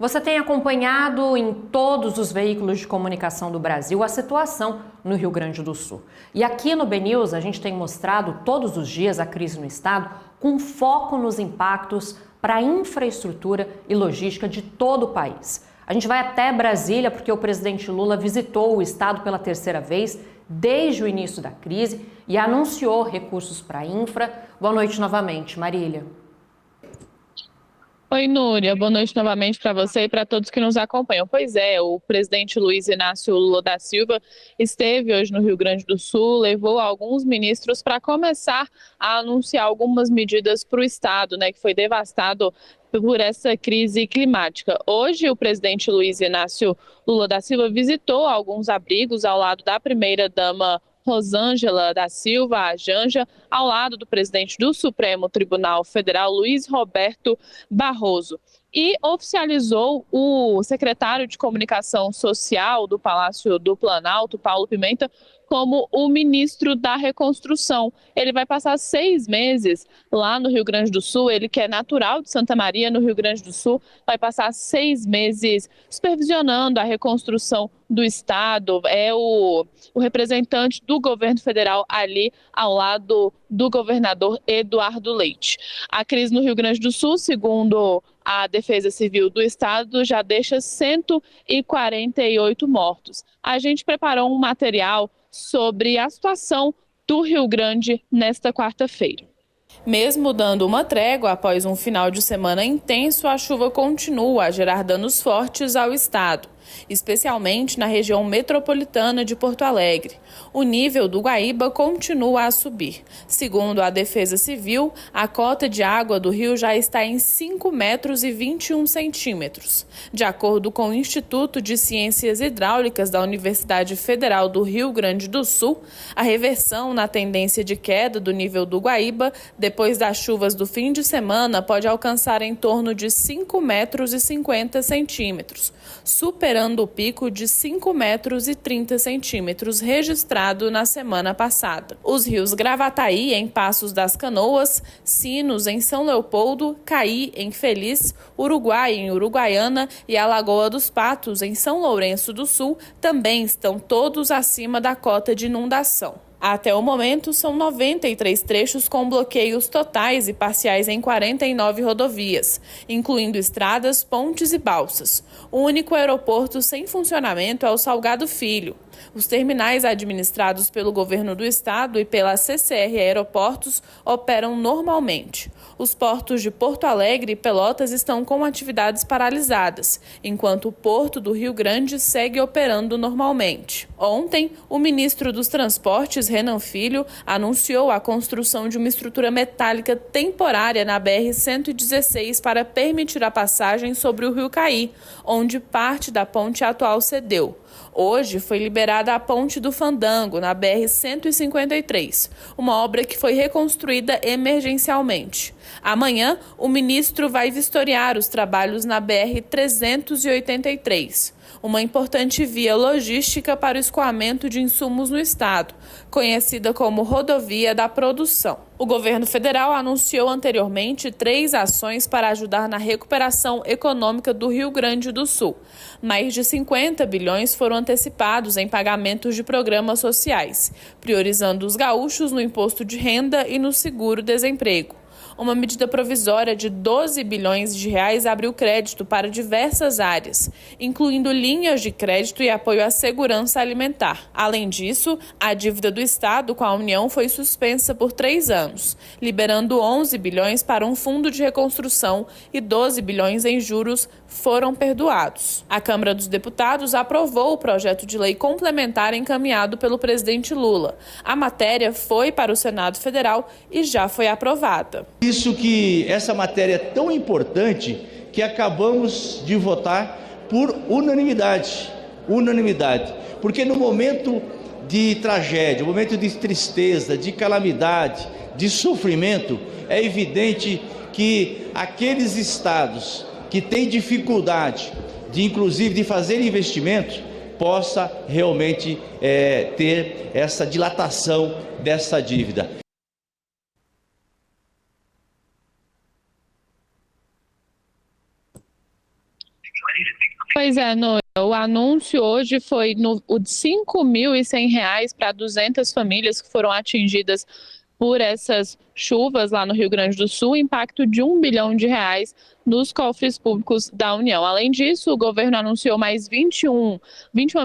Você tem acompanhado em todos os veículos de comunicação do Brasil a situação no Rio Grande do Sul. E aqui no BNews a gente tem mostrado todos os dias a crise no estado com foco nos impactos para a infraestrutura e logística de todo o país. A gente vai até Brasília porque o presidente Lula visitou o estado pela terceira vez desde o início da crise e anunciou recursos para a infra. Boa noite novamente, Marília. Oi, Núria. Boa noite novamente para você e para todos que nos acompanham. Pois é, o presidente Luiz Inácio Lula da Silva esteve hoje no Rio Grande do Sul, levou alguns ministros para começar a anunciar algumas medidas para o estado, que foi devastado por essa crise climática. Hoje, o presidente Luiz Inácio Lula da Silva visitou alguns abrigos ao lado da primeira-dama Rosângela da Silva, a Janja, ao lado do presidente do Supremo Tribunal Federal, Luiz Roberto Barroso. E oficializou o secretário de Comunicação Social do Palácio do Planalto, Paulo Pimenta, como o ministro da Reconstrução. Ele vai passar 6 meses lá no Rio Grande do Sul, ele que é natural de Santa Maria, no Rio Grande do Sul, vai passar 6 meses supervisionando a reconstrução do estado, é o representante do governo federal ali ao lado do governador Eduardo Leite. A crise no Rio Grande do Sul, segundo a Defesa Civil do estado, já deixa 148 mortos. A gente preparou um material sobre a situação do Rio Grande nesta quarta-feira. Mesmo dando uma trégua após um final de semana intenso, a chuva continua a gerar danos fortes ao estado, especialmente na região metropolitana de Porto Alegre. O nível do Guaíba continua a subir. Segundo a Defesa Civil, a cota de água do rio já está em 5,21 metros. De acordo com o Instituto de Ciências Hidráulicas da Universidade Federal do Rio Grande do Sul, a reversão na tendência de queda do nível do Guaíba depois das chuvas do fim de semana pode alcançar em torno de 5,50 metros, superando o pico de 5,30 metros registrado na semana passada. Os rios Gravataí, em Passos das Canoas, Sinos, em São Leopoldo, Caí, em Feliz, Uruguai, em Uruguaiana e a Lagoa dos Patos, em São Lourenço do Sul, também estão todos acima da cota de inundação. Até o momento, são 93 trechos com bloqueios totais e parciais em 49 rodovias, incluindo estradas, pontes e balsas. O único aeroporto sem funcionamento é o Salgado Filho. Os terminais administrados pelo governo do estado e pela CCR Aeroportos operam normalmente. Os portos de Porto Alegre e Pelotas estão com atividades paralisadas, enquanto o Porto do Rio Grande segue operando normalmente. Ontem, o ministro dos Transportes, Renan Filho, anunciou a construção de uma estrutura metálica temporária na BR-116 para permitir a passagem sobre o Rio Caí, onde parte da ponte atual cedeu. Hoje foi liberada a Ponte do Fandango, na BR-153, uma obra que foi reconstruída emergencialmente. Amanhã, o ministro vai vistoriar os trabalhos na BR-383, uma importante via logística para o escoamento de insumos no estado, conhecida como Rodovia da Produção. O governo federal anunciou anteriormente 3 ações para ajudar na recuperação econômica do Rio Grande do Sul. Mais de 50 bilhões foram antecipados em pagamentos de programas sociais, priorizando os gaúchos no imposto de renda e no seguro-desemprego. Uma medida provisória de 12 bilhões de reais abriu crédito para diversas áreas, incluindo linhas de crédito e apoio à segurança alimentar. Além disso, a dívida do Estado com a União foi suspensa por 3 anos, liberando 11 bilhões para um fundo de reconstrução e 12 bilhões em juros foram perdoados. A Câmara dos Deputados aprovou o projeto de lei complementar encaminhado pelo presidente Lula. A matéria foi para o Senado Federal e já foi aprovada. Isso que essa matéria é tão importante que acabamos de votar por unanimidade, porque no momento de tragédia, no momento de tristeza, de calamidade, de sofrimento, é evidente que aqueles estados que têm dificuldade inclusive de fazer investimentos, possa realmente ter essa dilatação dessa dívida. Pois é, o anúncio hoje foi o de R$ 5.100 para 200 famílias que foram atingidas por essas chuvas lá no Rio Grande do Sul, impacto de R$ 1 bilhão nos cofres públicos da União. Além disso, o governo anunciou mais 21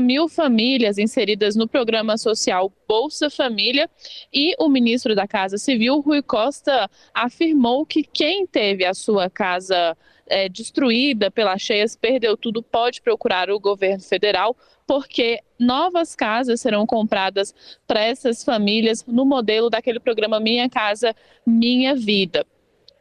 mil famílias inseridas no programa social Bolsa Família, e o ministro da Casa Civil, Rui Costa, afirmou que quem teve a sua casa destruída pelas cheias, perdeu tudo, pode procurar o governo federal, porque novas casas serão compradas para essas famílias no modelo daquele programa Minha Casa Minha Vida.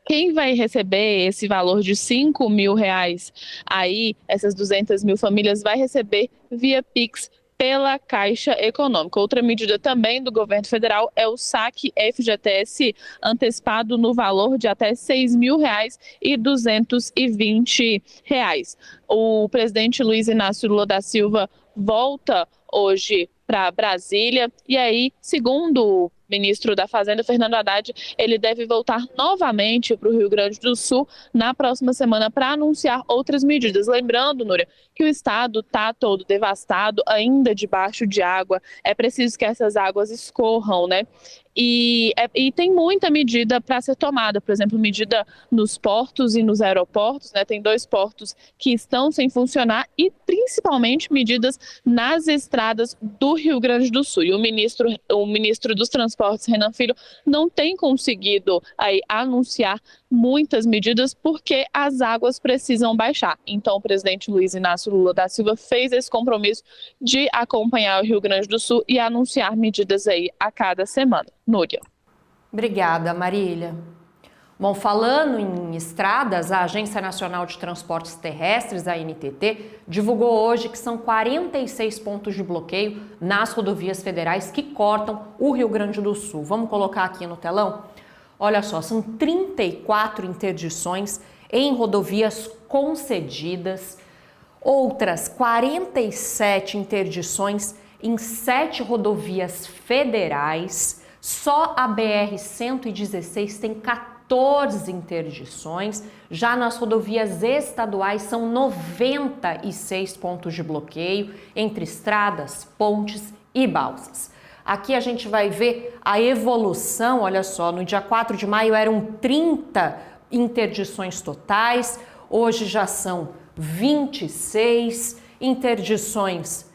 Quem vai receber esse valor de R$ 5.000 aí, essas 200 mil famílias, vai receber via Pix pela Caixa Econômica. Outra medida também do governo federal é o saque FGTS antecipado no valor de até R$ 6.220. O presidente Luiz Inácio Lula da Silva volta hoje para Brasília e aí, segundo o ministro da Fazenda, Fernando Haddad, ele deve voltar novamente para o Rio Grande do Sul na próxima semana para anunciar outras medidas. Lembrando, Núria, que o estado está todo devastado, ainda debaixo de água. É preciso que essas águas escorram, né? E tem muita medida para ser tomada, por exemplo, medida nos portos e nos aeroportos, né? Tem 2 portos que estão sem funcionar e principalmente medidas nas estradas do Rio Grande do Sul. E o ministro dos Transportes, Renan Filho, não tem conseguido aí anunciar muitas medidas porque as águas precisam baixar. Então, o presidente Luiz Inácio Lula da Silva fez esse compromisso de acompanhar o Rio Grande do Sul e anunciar medidas aí a cada semana. Núria. Obrigada, Marília. Bom, falando em estradas, a Agência Nacional de Transportes Terrestres, a ANTT, divulgou hoje que são 46 pontos de bloqueio nas rodovias federais que cortam o Rio Grande do Sul. Vamos colocar aqui no telão? Olha só, são 34 interdições em rodovias concedidas, outras 47 interdições em 7 rodovias federais. Só a BR-116 tem 14 interdições, já nas rodovias estaduais são 96 pontos de bloqueio entre estradas, pontes e balsas. Aqui a gente vai ver a evolução, olha só, no dia 4 de maio eram 30 interdições totais, hoje já são 26 interdições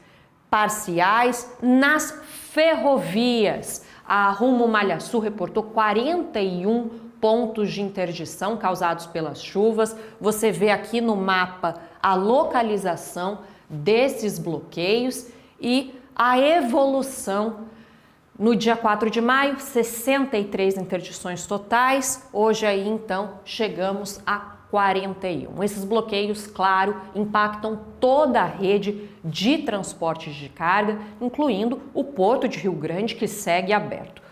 parciais. Nas ferrovias, a Rumo Malha Sul reportou 41 pontos de interdição causados pelas chuvas. Você vê aqui no mapa a localização desses bloqueios e a evolução. No dia 4 de maio, 63 interdições totais. Hoje aí, então, chegamos a 41. Esses bloqueios, claro, impactam toda a rede de transporte de carga, incluindo o Porto de Rio Grande, que segue aberto.